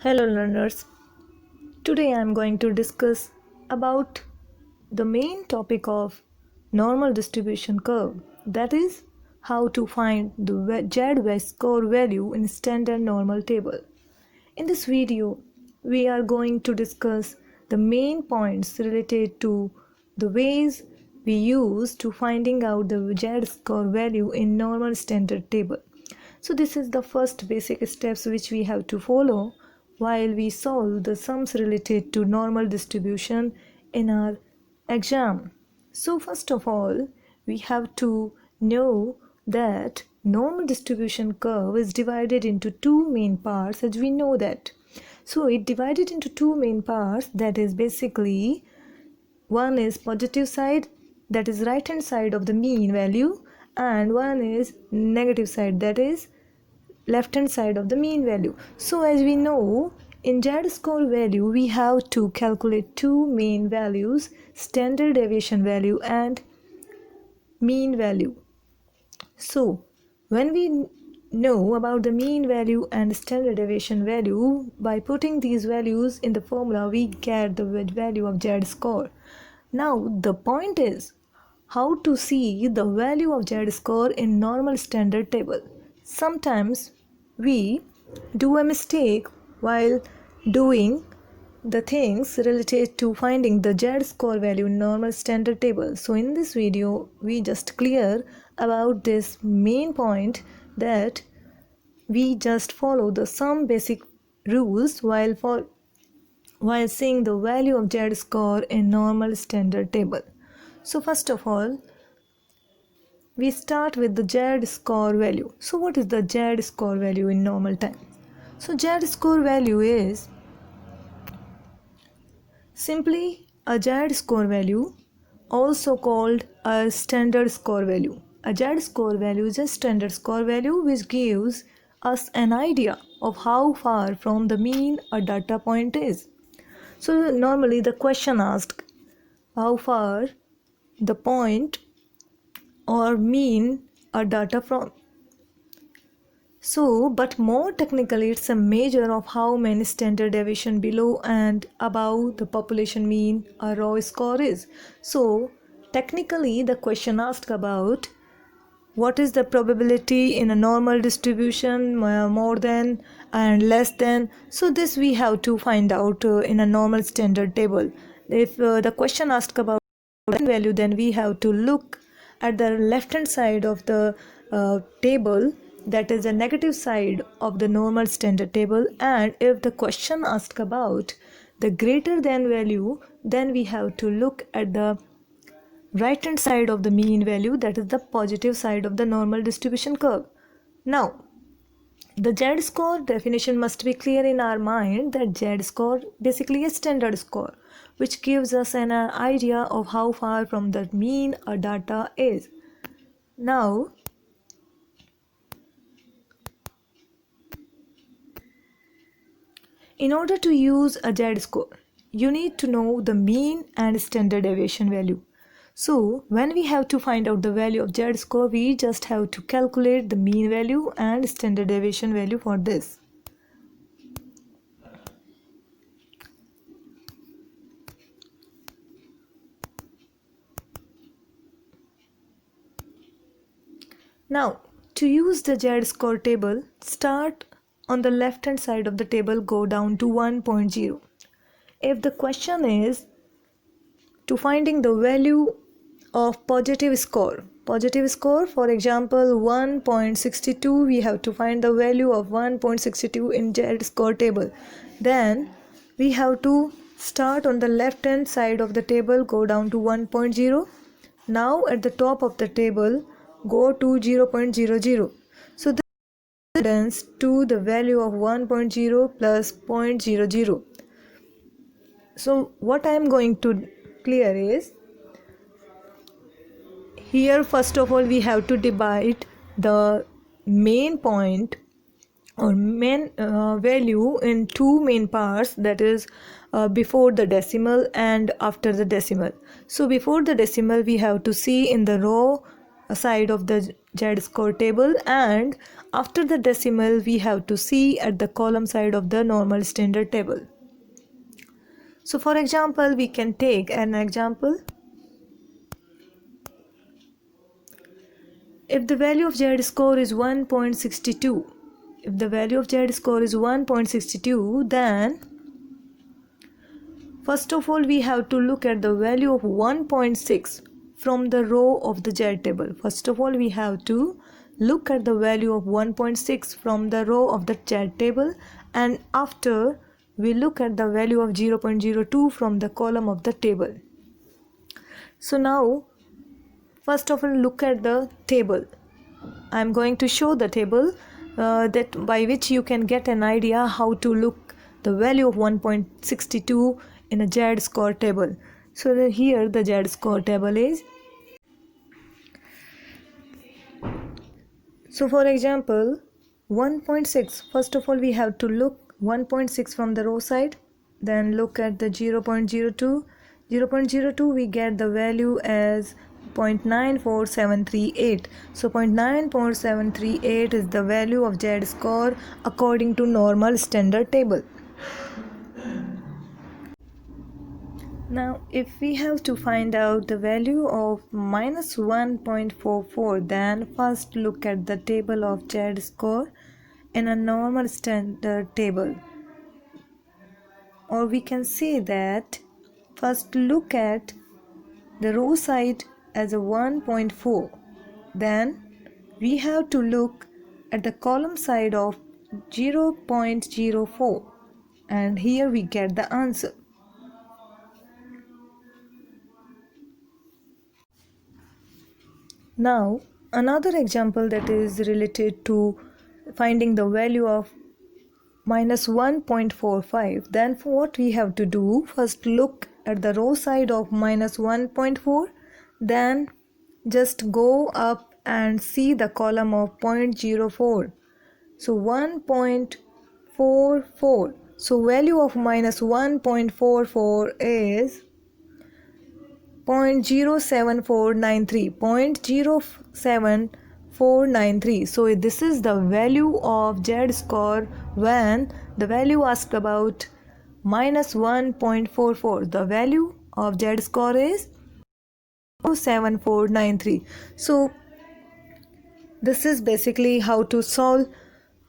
Hello learners. Today I am going to discuss about the main topic of normal distribution curve, that is how to find the z-best score value in standard normal table. In this video we are going to discuss the main points related to the ways we use to finding out the z-score value in normal standard table. So this is the first basic steps which we have to follow while we solve the sums related to normal distribution in our exam. So first of all, we have to know that normal distribution curve is divided into two main parts, as we know that. So it divided into two main parts, that is basically one is positive side, that is right hand side of the mean value, and one is negative side, that is left hand side of the mean value. So as we know, in z-score value we have to calculate two main values, standard deviation value and mean value. So when we know about the mean value and standard deviation value, by putting these values in the formula we get the value of z-score. Now the point is how to see the value of z-score in normal standard table. Sometimes we do a mistake while doing the things related to finding the z-score value in normal standard table. So in this video we just clear about this main point, that we just follow the some basic rules while seeing the value of z-score in normal standard table. So first of all, we start with the z-score value. So what is the z-score value in normal time? So z-score value is simply a z-score value, also called a standard score value. A z-score value is a standard score value which gives us an idea of how far from the mean a data point is. So normally the question asked how far the point or mean a data from. So, but more technically it's a measure of how many standard deviation below and above the population mean a raw score is. So technically the question asked about what is the probability in a normal distribution, more than and less than. So this we have to find out in a normal standard table. If the question asked about value, then we have to look at the left hand side of the table, that is the negative side of the normal standard table, and if the question asked about the greater than value, then we have to look at the right hand side of the mean value, that is the positive side of the normal distribution curve. Now the z-score definition must be clear in our mind, that z-score basically a standard score which gives us an idea of how far from the mean a data is. Now in order to use a z-score, you need to know the mean and standard deviation value. So when we have to find out the value of z-score, we just have to calculate the mean value and standard deviation value for this. Now to use the z-score table, start on the left hand side of the table, go down to 1.0. If the question is to finding the value of positive score, for example 1.62, we have to find the value of 1.62 in z-score table, then we have to start on the left hand side of the table, go down to 1.0. Now at the top of the table, go to 0.00. So this corresponds to the value of 1.0 plus 0.00. So what I am going to clear is, here first of all we have to divide the main point or main value in two main parts, that is before the decimal and after the decimal. So before the decimal we have to see in the row side of the Z-score table, and after the decimal we have to see at the column side of the normal standard table. So for example, we can take an example. If the value of Z-score is 1.62, if the value of Z-score is 1.62, then first of all we have to look at the value of 1.6 from the row of the Z table. First of all we have to look at the value of 1.6 from the row of the Z table, and after we look at the value of 0.02 from the column of the table. So now first of all look at the table. I am going to show the table that by which you can get an idea how to look the value of 1.62 in a Z-score table. So here the Z-score table is. So for example, 1.6, first of all we have to look 1.6 from the row side, then look at the 0.02. 0.02 we get the value as 0.94738. So 0.94738 is the value of Z-score according to normal standard table. Now if we have to find out the value of minus 1.44, then first look at the table of Z-score in a normal standard table. Or we can say that first look at the row side as a 1.4, then we have to look at the column side of 0.04, and here we get the answer. Now another example that is related to finding the value of minus 1.45, then what we have to do, first look at the row side of minus 1.4, then just go up and see the column of 0.04. So 1.44, so value of minus 1.44 is 0.07493, 0.07493. So this is the value of Z-score when the value asked about minus 1.44. The value of Z-score is 0.07493. So this is basically how to solve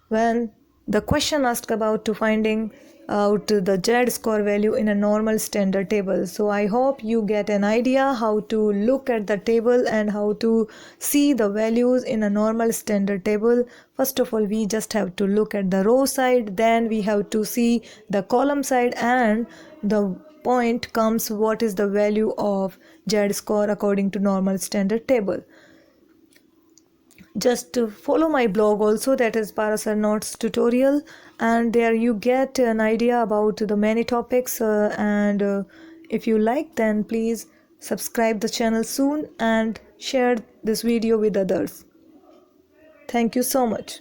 when the question asked about to finding out the Z-score value in a normal standard table. So I hope you get an idea how to look at the table and how to see the values in a normal standard table. First of all we just have to look at the row side, then we have to see the column side, and the point comes what is the value of Z-score according to normal standard table. Just to follow my blog also, that is Parasar Notes Tutorial, and there you get an idea about the many topics, and if you like, then please subscribe the channel soon and share this video with others. Thank you so much.